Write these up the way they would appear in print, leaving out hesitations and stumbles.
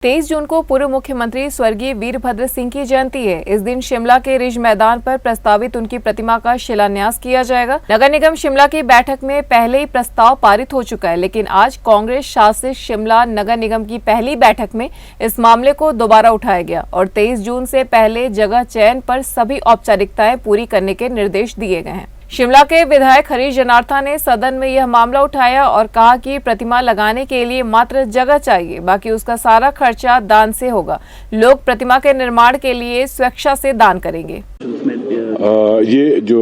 23 जून को पूर्व मुख्यमंत्री स्वर्गीय वीरभद्र सिंह की जयंती है। इस दिन शिमला के रिज मैदान पर प्रस्तावित उनकी प्रतिमा का शिलान्यास किया जाएगा। नगर निगम शिमला की बैठक में पहले ही प्रस्ताव पारित हो चुका है, लेकिन आज कांग्रेस शासित शिमला नगर निगम की पहली बैठक में इस मामले को दोबारा उठाया गया और 23 जून से पहले जगह चयन पर सभी औपचारिकताएं पूरी करने के निर्देश दिए गए हैं। शिमला के विधायक हरीश जनार्था ने सदन में यह मामला उठाया और कहा कि प्रतिमा लगाने के लिए मात्र जगह चाहिए, बाकी उसका सारा खर्चा दान से होगा। लोग प्रतिमा के निर्माण के लिए स्वेच्छा से दान करेंगे। ये जो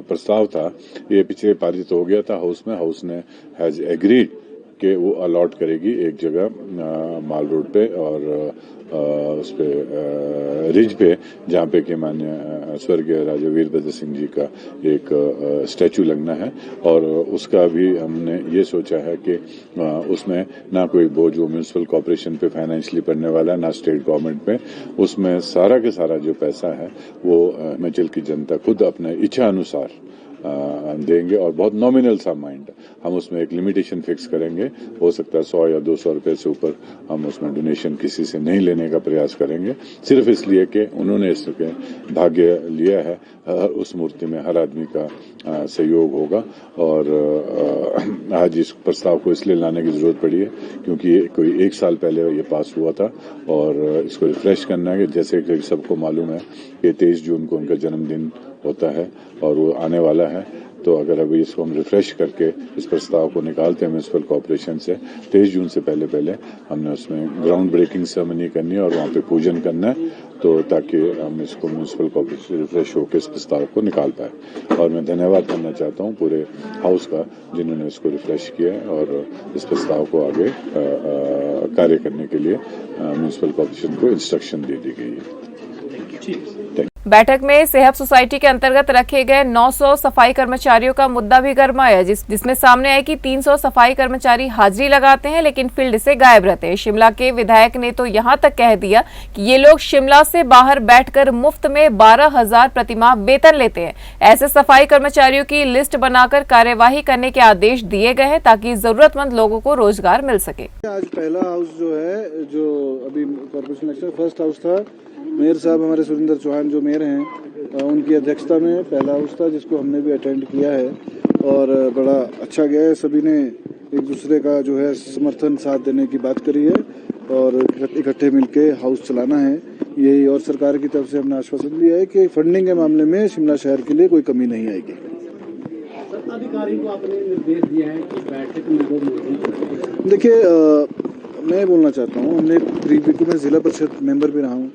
प्रस्ताव था ये पीछे पारित हो गया था हाउस में। हाउस ने हैज एग्रीड कि वो अलॉट करेगी एक जगह माल रोड पे और उस पे रिज पे, जहाँ पे कि माननीय स्वर्गीय राजा वीरभद्र सिंह जी का एक स्टैचू लगना है। और उसका भी हमने ये सोचा है कि उसमें ना कोई बोझ वो म्यूनिसिपल कॉर्पोरेशन पे फाइनेंशियली पड़ने वाला है, ना स्टेट गवर्नमेंट पे। उसमें सारा के सारा जो पैसा है वो हिमाचल की जनता खुद अपने इच्छा अनुसार देंगे और बहुत नॉमिनल सा अमाउंट हम उसमें एक लिमिटेशन फिक्स करेंगे। हो सकता है 100 या 200 रुपए से ऊपर हम उसमें डोनेशन किसी से नहीं लेने का प्रयास करेंगे, सिर्फ इसलिए कि उन्होंने इसके भाग्य लिया है। उस मूर्ति में हर आदमी का सहयोग होगा और आज इस प्रस्ताव को इसलिए लाने की जरूरत पड़ी है क्योंकि कोई 1 साल पहले ये पास हुआ था और इसको रिफ्रेश करना है। जैसे कि सबको मालूम है कि 23 जून को उनका जन्मदिन होता है और वो आने वाला है, तो अगर अभी इसको हम रिफ्रेश करके इस प्रस्ताव को निकालते हैं म्यूनिसिपल कॉर्पोरेशन से 23 जून से पहले हमने उसमें ग्राउंड ब्रेकिंग सेरेमनी करनी है और वहाँ पे पूजन करना है, तो ताकि हम इसको म्यूनिसिपल कॉर्पोरेशन से रिफ्रेश होकर इस प्रस्ताव को निकाल पाए। और मैं धन्यवाद करना चाहता हूँ पूरे हाउस का जिन्होंने इसको रिफ्रेश किया है और इस प्रस्ताव को आगे कार्य करने के लिए म्यूनिसिपल कॉर्पोरेशन को इंस्ट्रक्शन दे दी गई है। बैठक में सेहत सोसाइटी के अंतर्गत रखे गए 900 सफाई कर्मचारियों का मुद्दा भी गरमाया, जिसमें सामने आया कि 300 सफाई कर्मचारी हाजिरी लगाते हैं लेकिन फील्ड से गायब रहते हैं। शिमला के विधायक ने तो यहां तक कह दिया कि ये लोग शिमला से बाहर बैठकर मुफ्त में 12,000 प्रतिमाह वेतन लेते हैं। ऐसे सफाई कर्मचारियों की लिस्ट बनाकर कार्यवाही करने के आदेश दिए गए हैं ताकि जरूरतमंद लोगों को रोजगार मिल सके। आज पहला हाउस जो है, जो अभी कॉर्पोरेशन इलेक्शन फर्स्ट हाउस था, मेयर साहब हमारे सुरेंद्र चौहान जो मेयर हैं उनकी अध्यक्षता में पहला हाउस था जिसको हमने भी अटेंड किया है और बड़ा अच्छा गया है। सभी ने एक दूसरे का जो है समर्थन साथ देने की बात करी है और इकट्ठे मिलके हाउस चलाना है यही। और सरकार की तरफ से हमने आश्वासन दिया है कि फंडिंग के मामले में शिमला शहर के लिए कोई कमी नहीं आएगी। अधिकारी को आपने निर्देश दिया है कि बैठक में देखिए, मैं बोलना चाहता हूँ, हमने मैं जिला परिषद मेंबर भी रहा हूँ,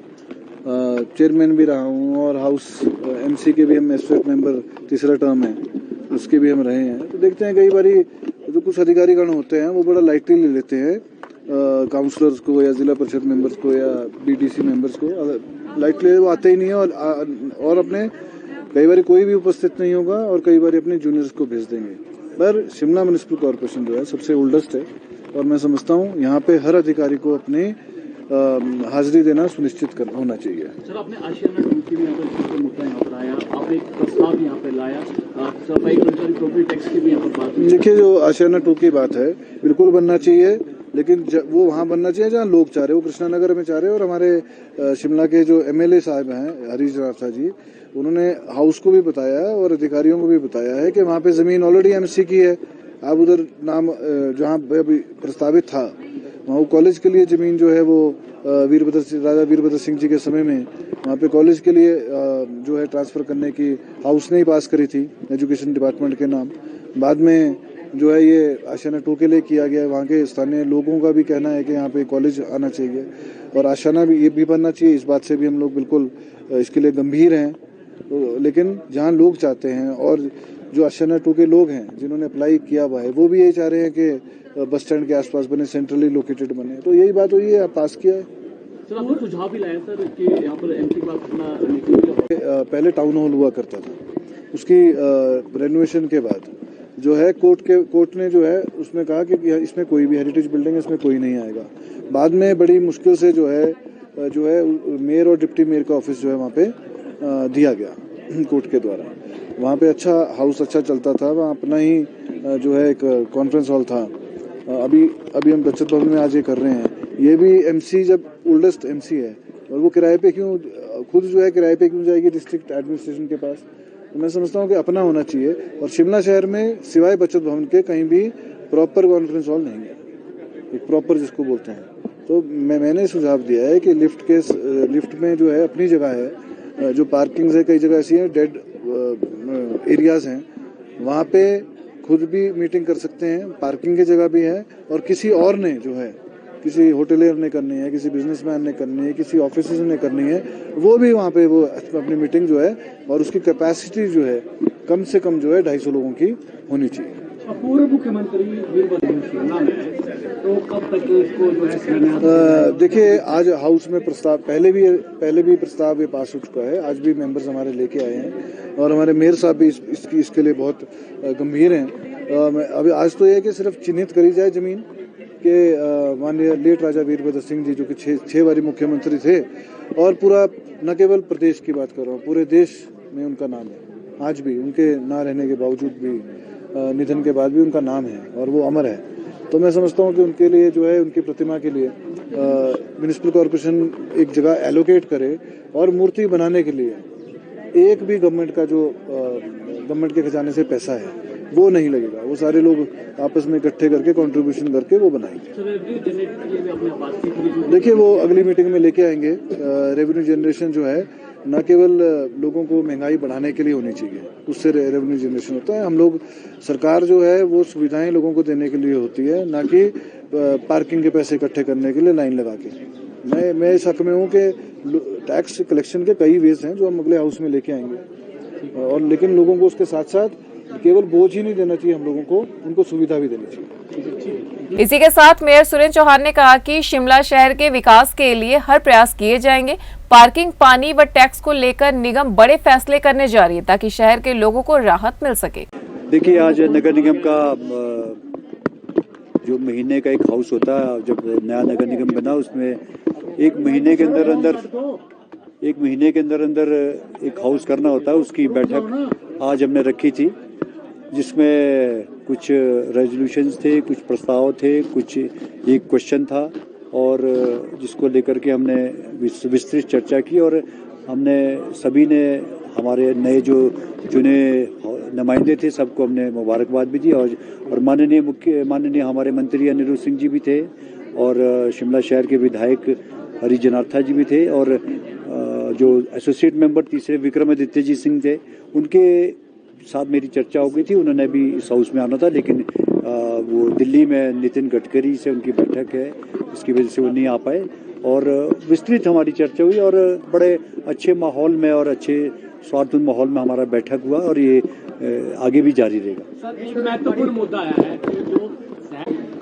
चेयरमैन भी रहा हूँ और हाउस एमसी के भी हम एसोसिएट मेंबर तीसरा टर्म है उसके भी हम रहे हैं। तो देखते हैं कई बारी जो कुछ अधिकारीगण होते हैं वो बड़ा लाइटली ले लेते हैं काउंसलर्स को या जिला परिषद मेंबर्स को या बीडीसी मेंबर्स को लाइटली, वो आते ही नहीं है और अपने कई बार कोई भी उपस्थित नहीं होगा और कई बार अपने जूनियर्स को भेज देंगे। पर शिमला म्युनिसिपल कॉर्पोरेशन जो है सबसे ओल्डेस्ट है और मैं समझता हूँ यहाँ पे हर अधिकारी को अपने हाजिरी देना सुनिश्चित होना चाहिए। सर, आपने आशियाना टूकी भी मुद्दा यहाँ पर आया, आपने एक प्रस्ताव यहाँ पे लाया, सफाई कर्मचारी प्रॉपर्टी टैक्स की भी यहाँ पर बात। देखिए, जो आशियाना टू की बात है बिल्कुल बनना चाहिए, लेकिन वो वहाँ बनना चाहिए जहाँ लोग चाह रहे। वो कृष्णानगर में चाह रहे और हमारे शिमला के जो एमएलए साहब हैं हरीश जनार्था जी, उन्होंने हाउस को भी बताया और अधिकारियों को भी बताया है कि वहाँ पे जमीन ऑलरेडी एमसी की है। आप उधर नाम जहाँ अभी प्रस्तावित था वहाँ कॉलेज के लिए जमीन जो है वो राजा वीरभद्र सिंह जी के समय में वहाँ पे कॉलेज के लिए जो है ट्रांसफर करने की हाउस ने ही पास करी थी एजुकेशन डिपार्टमेंट के नाम। बाद में जो है ये आशियाना 2 के लिए किया गया। वहाँ के स्थानीय लोगों का भी कहना है कि यहाँ पे कॉलेज आना चाहिए और आशियाना भी ये भी बनना चाहिए। इस बात से भी हम लोग बिल्कुल इसके लिए गंभीर हैं। तो लेकिन जहाँ लोग चाहते हैं और जो आशियाना 2 के लोग हैं जिन्होंने अप्लाई किया हुआ है वो भी यही चाह रहे हैं कि बस स्टैंड के आसपास बने, सेंट्रली लोकेटेड बने, तो यही बात हुई है, पास किया है। सर, आपने सुझाव भी लाया सर कि यहाँ पर एमपी क्लास अपना पहले टाउन हॉल हुआ करता था, उसकी रेनोवेशन के बाद जो है कोर्ट ने जो है उसमें कहा कि इसमें कोई भी हेरिटेज बिल्डिंग है, इसमें कोई नहीं आएगा। बाद में बड़ी मुश्किल से जो है मेयर और डिप्टी मेयर का ऑफिस जो है वहाँ पे दिया गया कोर्ट के द्वारा। वहाँ पे अच्छा हाउस अच्छा चलता था, वहाँ अपना ही जो है एक कॉन्फ्रेंस हॉल था अभी हम बचत भवन में आज ये कर रहे हैं। ये भी एमसी जब ओल्डेस्ट एमसी है और वो किराए पे क्यों, खुद जो है किराए पे क्यों जाएगी डिस्ट्रिक्ट एडमिनिस्ट्रेशन के पास। तो मैं समझता हूँ कि अपना होना चाहिए। और शिमला शहर में सिवाय बचत भवन के कहीं भी प्रॉपर कॉन्फ्रेंस हॉल नहीं है, एक प्रॉपर जिसको बोलते हैं। तो मैंने सुझाव दिया है कि लिफ्ट में जो है अपनी जगह है, जो पार्किंग है कई जगह ऐसी है, डेड एरियाज हैं, वहाँ पे खुद भी मीटिंग कर सकते हैं, पार्किंग की जगह भी है। और किसी और ने जो है, किसी होटलियर ने करनी है, किसी बिजनेसमैन ने करनी है, किसी ऑफिस ने करनी है, वो भी वहाँ पे वो अपनी मीटिंग जो है, और उसकी कैपेसिटी जो है कम से कम जो है 250 लोगों की होनी चाहिए। पूर्व मुख्यमंत्री वीरभद्र सिंह शिमला में, तो कब तक इसको जो है शिलान्यास? देखिए, आज हाउस में प्रस्ताव पहले भी प्रस्ताव ये पास हो चुका है। आज भी मेंबर्स हमारे लेके आए हैं और हमारे मेयर साहब भी इसके लिए बहुत गंभीर हैं। अभी आज तो ये है कि सिर्फ चिन्हित करी जाए जमीन के माननीय लेट राजा वीरभद्र सिंह जी, जो कि छह बारी मुख्यमंत्री थे, और पूरा न केवल प्रदेश की बात कर रहा हूँ, पूरे देश में उनका नाम है। आज भी उनके ना रहने के बावजूद भी, निधन के बाद भी उनका नाम है और वो अमर है। तो मैं समझता हूँ कि उनके लिए जो है, उनकी प्रतिमा के लिए म्युनिसिपल कॉर्पोरेशन एक जगह एलोकेट करे और मूर्ति बनाने के लिए एक भी गवर्नमेंट का जो गवर्नमेंट के खजाने से पैसा है वो नहीं लगेगा। वो सारे लोग आपस में इकट्ठे करके कंट्रीब्यूशन करके वो बनाएंगे। देखिए, वो अगली मीटिंग में लेके आएंगे। रेवेन्यू जनरेशन जो है न केवल लोगों को महंगाई बढ़ाने के लिए होनी चाहिए, उससे रेवेन्यू जनरेशन होता है। हम लोग, सरकार जो है वो सुविधाएं लोगों को देने के लिए होती है, ना कि पार्किंग के पैसे इकट्ठे करने के लिए लाइन लगा के। मैं इस हक में हूँ कि टैक्स कलेक्शन के कई वेज हैं जो हम अगले हाउस में लेके आएंगे, और लेकिन लोगों को उसके साथ साथ केवल बोझ ही नहीं देना चाहिए, हम लोगों को उनको सुविधा भी देनी चाहिए। इसी के साथ मेयर सुरेंद्र चौहान ने कहा कि शिमला शहर के विकास के लिए हर प्रयास किए जाएंगे। पार्किंग, पानी व टैक्स को लेकर निगम बड़े फैसले करने जा रही है ताकि शहर के लोगों को राहत मिल सके। देखिए, आज नगर निगम का जो महीने का एक हाउस होता है, जब नया नगर निगम बना, उसमें एक महीने के अंदर अंदर एक हाउस करना होता है। उसकी बैठक आज हमने रखी थी, जिसमें कुछ रेजोल्यूशंस थे, कुछ प्रस्ताव थे, कुछ एक क्वेश्चन था, और जिसको लेकर के हमने विस्तृत चर्चा की। और हमने सभी ने, हमारे नए जो चुने नुमाइंदे थे, सबको हमने मुबारकबाद भी दी। और माननीय हमारे मंत्री अनिरुद्ध सिंह जी भी थे, और शिमला शहर के विधायक हरी जनार्था जी भी थे, और जो एसोसिएट मेंबर तीसरे विक्रमादित्य जी सिंह थे, उनके साथ मेरी चर्चा हो गई थी। उन्होंने भी इस हाउस में आना था, लेकिन वो दिल्ली में नितिन गडकरी से उनकी बैठक है, इसकी वजह से वो नहीं आ पाए। और विस्तृत हमारी चर्चा हुई, और बड़े अच्छे माहौल में और अच्छे स्वार्थपूर्ण माहौल में हमारा बैठक हुआ, और ये आगे भी जारी रहेगा। सर, एक महत्वपूर्ण मुद्दा आया है कि जो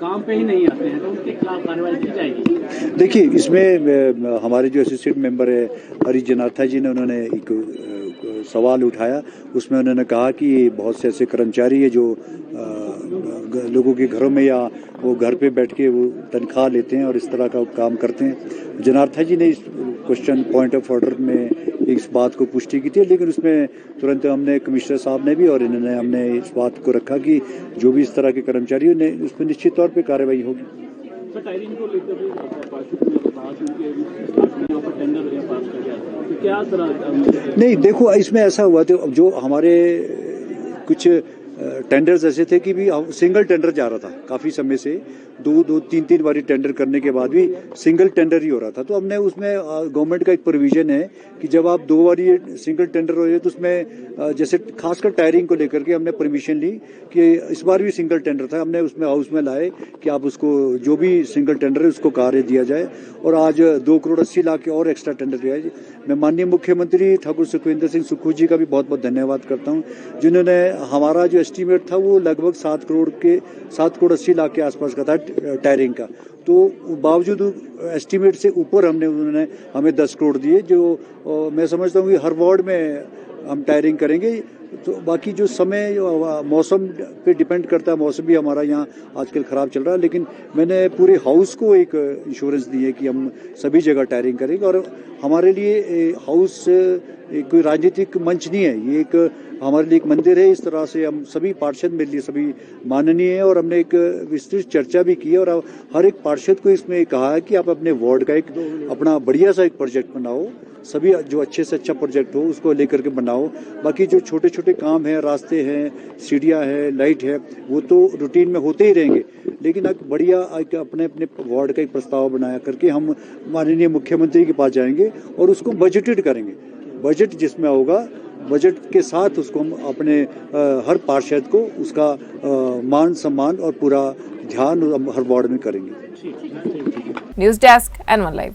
काम पे ही नहीं आते हैं तो उनके खिलाफ कार्रवाई की जाएगी। देखिए, इसमें हमारे जो एसोसिएट मेंबर है हरी जनार्था जी ने, उन्होंने एक सवाल उठाया। उसमें उन्होंने कहा कि बहुत से ऐसे कर्मचारी है जो लोगों के घरों में, या वो घर पे बैठ के वो तनख्वाह लेते हैं और इस तरह का काम करते हैं। जनार्था जी ने इस क्वेश्चन पॉइंट ऑफ ऑर्डर में इस बात को पुष्टि की थी, लेकिन उसमें तुरंत हमने, कमिश्नर साहब ने भी और इन्होंने, हमने इस बात को रखा कि जो भी इस तरह के कर्मचारी ने, उस पर निश्चित तौर पर कार्रवाई होगी। नहीं, देखो, इसमें ऐसा हुआ था, जो हमारे कुछ टेंडर्स ऐसे थे कि भी सिंगल टेंडर जा रहा था काफी समय से, दो तीन बारी टेंडर करने के बाद भी सिंगल टेंडर ही हो रहा था। तो हमने उसमें, गवर्नमेंट का एक प्रोविजन है कि जब आप 2 बारी सिंगल टेंडर हो जाए तो उसमें जैसे खासकर टायरिंग को लेकर के हमने परमिशन ली कि इस बार भी सिंगल टेंडर था, हमने उसमें हाउस में लाए कि आप उसको जो भी सिंगल टेंडर है उसको कार्य दिया जाए, और आज 2 करोड़ 80 लाख के और एक्स्ट्रा टेंडर दिया है। मैं माननीय मुख्यमंत्री ठाकुर सुखविंदर सिंह सुक्खू जी का भी बहुत बहुत धन्यवाद करता हूँ, जिन्होंने, हमारा जो एस्टीमेट था वो लगभग 7 करोड़ 80 लाख के आसपास का था टायरिंग का, तो बावजूद एस्टीमेट से ऊपर उन्होंने हमें 10 करोड़ दिए, जो मैं समझता हूँ कि हर वार्ड में हम टायरिंग करेंगे। तो बाकी जो समय, मौसम पे डिपेंड करता है, मौसम भी हमारा यहाँ आजकल खराब चल रहा है, लेकिन मैंने पूरे हाउस को एक इंश्योरेंस दी है कि हम सभी जगह टायरिंग करेंगे। और हमारे लिए हाउस कोई राजनीतिक मंच नहीं है, ये एक हमारे लिए एक मंदिर है। इस तरह से हम सभी पार्षद मेरे लिए सभी माननीय हैं और हमने एक विस्तृत चर्चा भी की है और हर एक पार्षद को इसमें कहा है कि आप अपने वार्ड का एक अपना बढ़िया सा एक प्रोजेक्ट बनाओ, सभी जो अच्छे से अच्छा प्रोजेक्ट हो उसको लेकर के बनाओ। बाकी जो छोटे छोटे काम हैं, रास्ते हैं, सीढ़ियाँ हैं, लाइट है, वो तो रूटीन में होते ही रहेंगे, लेकिन एक बढ़िया अपने अपने वार्ड का एक प्रस्ताव बनाया करके हम माननीय मुख्यमंत्री के पास जाएंगे और उसको बजटेड करेंगे। बजट जिसमें होगा, बजट के साथ उसको हम अपने हर पार्षद को उसका मान सम्मान और पूरा ध्यान हर वार्ड में करेंगे। News desk N1 live.